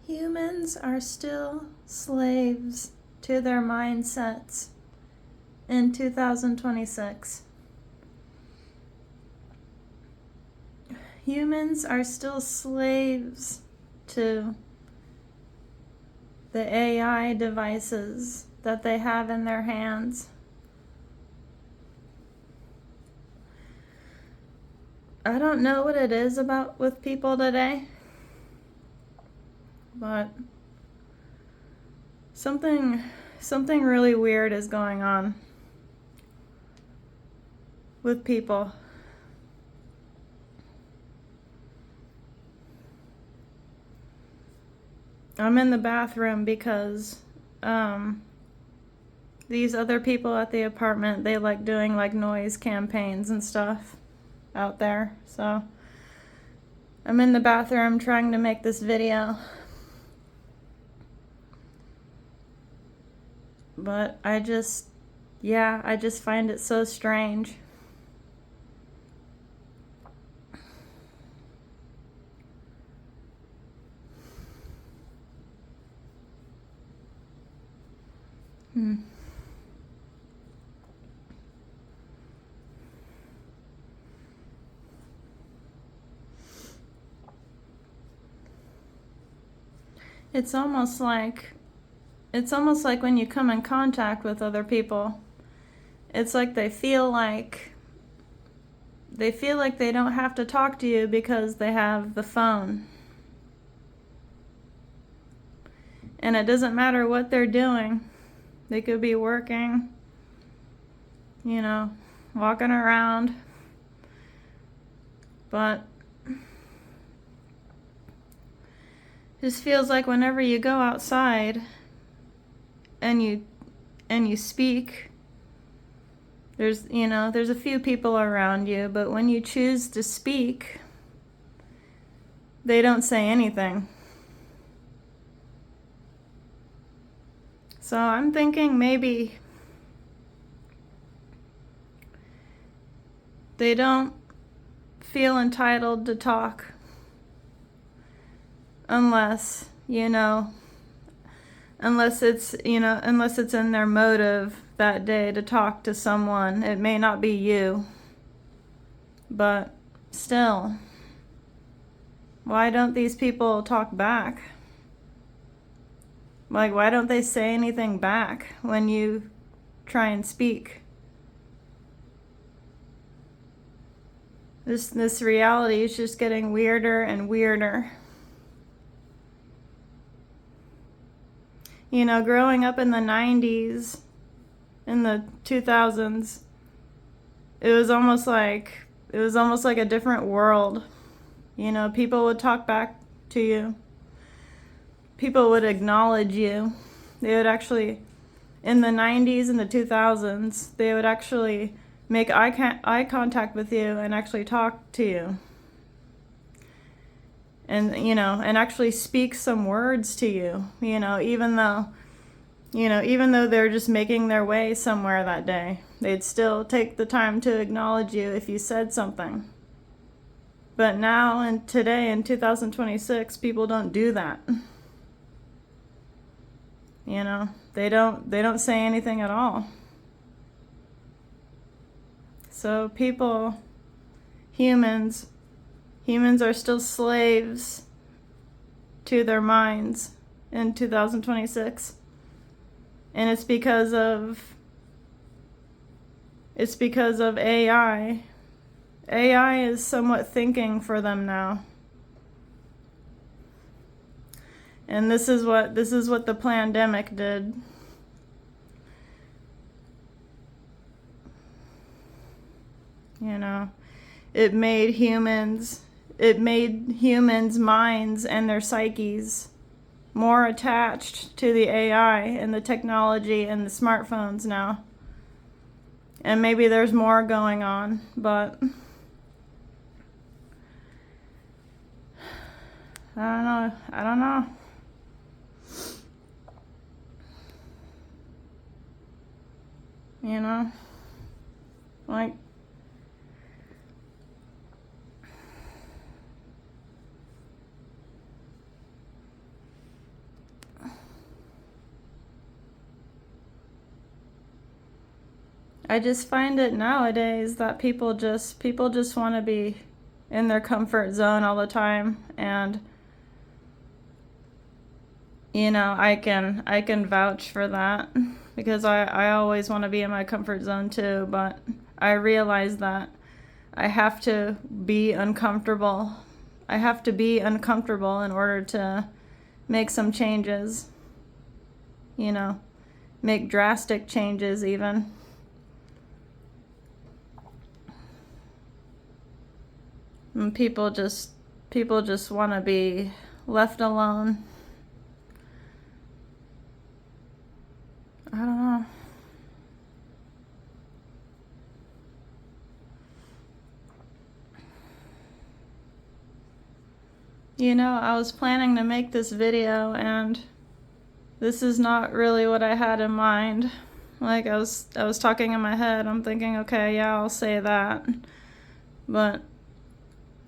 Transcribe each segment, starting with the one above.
Humans are still slaves to their mindsets in 2026. Humans are still slaves to the AI devices that they have in their hands. I don't know what it is about with people today, but something really weird is going on with people. I'm in the bathroom because these other people at the apartment, they like doing like noise campaigns and stuff out there. So I'm in the bathroom trying to make this video. But I just find it so strange. It's almost like when you come in contact with other people, it's like they feel like they don't have to talk to you because they have the phone. And it doesn't matter what they're doing. They could be working, walking around. But just feels like whenever you go outside and you speak, there's a few people around you, but when you choose to speak, they don't say anything. So I'm thinking maybe they don't feel entitled to talk unless it's in their motive that day to talk to someone. It may not be you, but still, why don't these people talk back? Like, why don't they say anything back when you try and speak? This reality is just getting weirder and weirder. Growing up in the 90s, in the 2000s, it was almost like a different world. People would talk back to you. People would acknowledge you. They would actually, in the 90s and the 2000s, they would actually make eye contact with you and actually talk to you. And, and actually speak some words to you, even though they're just making their way somewhere that day. They'd still take the time to acknowledge you if you said something. But now and today in 2026, people don't do that. They don't say anything at all. So humans are still slaves to their minds in 2026. And it's because of AI. AI is somewhat thinking for them now. And this is what the pandemic did. It made humans' minds and their psyches more attached to the AI and the technology and the smartphones now. And maybe there's more going on, but I don't know. Like, I just find it nowadays that people just want to be in their comfort zone all the time, and I can vouch for that, because I always want to be in my comfort zone too, but I realize that I have to be uncomfortable. I have to be uncomfortable in order to make some changes, make drastic changes even. And people just want to be left alone. I don't know. I was planning to make this video, and this is not really what I had in mind. Like, I was talking in my head. I'm thinking, okay, yeah, I'll say that. But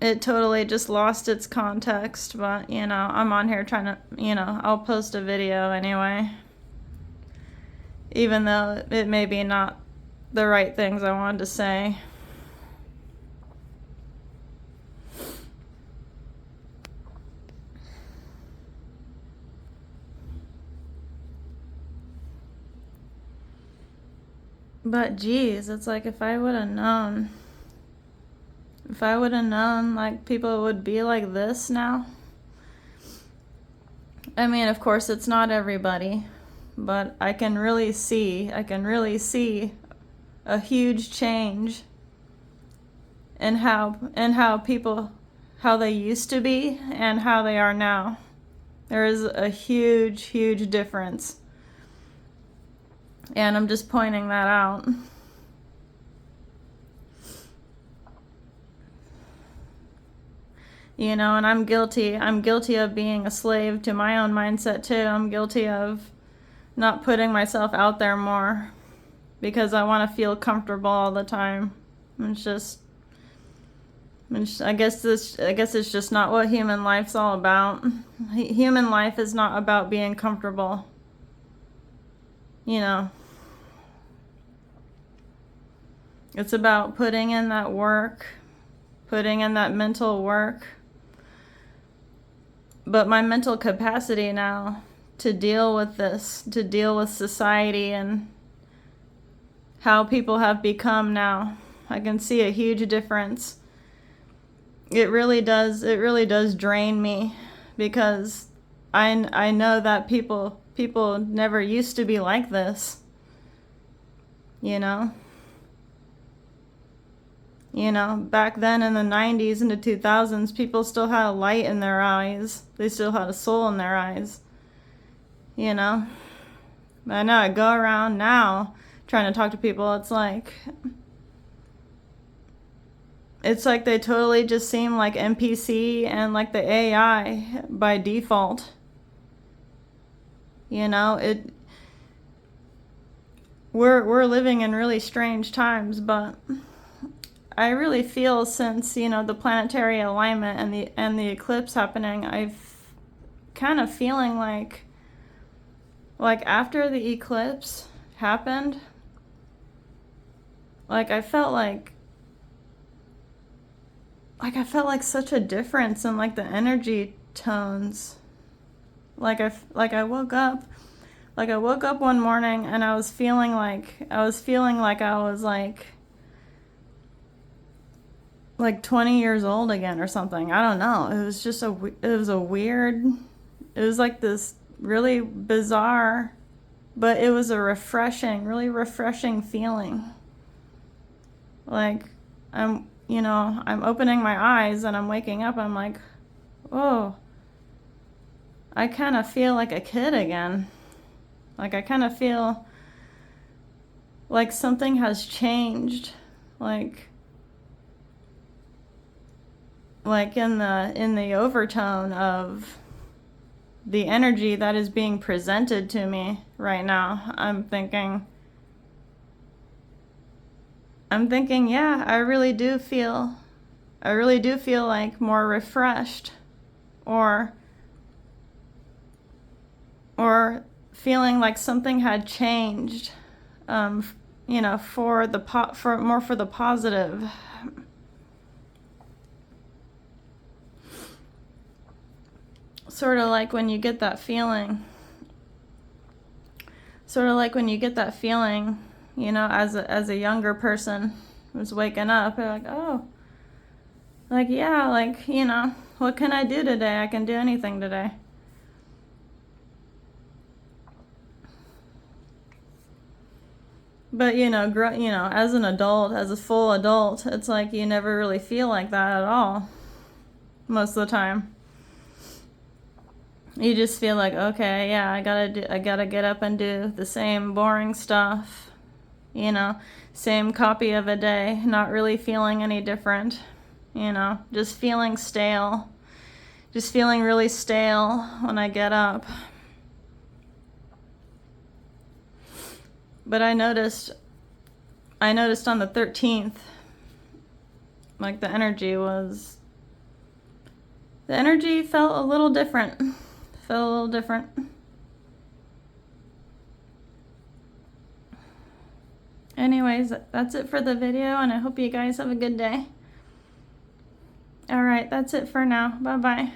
it totally just lost its context. But, I'm on here trying to, I'll post a video anyway. Even though it may be not the right things I wanted to say. But geez, it's like if I would have known, like, people would be like this now. I mean, of course, it's not everybody, but I can really see a huge change in how people, how they used to be and how they are now. There is a huge difference. And I'm just pointing that out. And I'm guilty of being a slave to my own mindset too. I'm guilty of not putting myself out there more because I want to feel comfortable all the time. I guess it's just not what human life's all about. Human life is not about being comfortable. It's about putting in that work, putting in that mental work. But my mental capacity now to deal with this, to deal with society and how people have become now, I can see a huge difference. It really does drain me, because I know that people never used to be like this. Back then in the 90s and the 2000s, people still had a light in their eyes. They still had a soul in their eyes. I know I go around now trying to talk to people. It's like they totally just seem like NPC and like the AI by default. We're living in really strange times, but I really feel since, the planetary alignment and the eclipse happening, I've kind of feeling like after the eclipse happened, I felt like such a difference in like the energy tones. I woke up one morning and I was feeling like I was like 20 years old again or something. I don't know. It was just it was like this really bizarre, but it was a really refreshing feeling. Like I'm opening my eyes and I'm waking up. I'm like, oh, I kind of feel like a kid again. Like I kind of feel like something has changed. Like in the overtone of the energy that is being presented to me right now, I'm thinking, yeah, I really do feel like more refreshed, or feeling like something had changed, you know, for the positive. Sort of like when you get that feeling. Sort of like when you get that feeling, you know, as a younger person who's waking up, they're like, oh, like, yeah, like, you know, what can I do today? I can do anything today. But, you know, as an adult, as a full adult, it's like you never really feel like that at all. Most of the time. You just feel like, okay, yeah, I gotta get up and do the same boring stuff. You know, same copy of a day, not really feeling any different. You know, just feeling stale. Just feeling really stale when I get up. But I noticed on the 13th, like the energy felt a little different. Felt a little different. Anyways, that's it for the video, and I hope you guys have a good day. Alright, that's it for now. Bye-bye.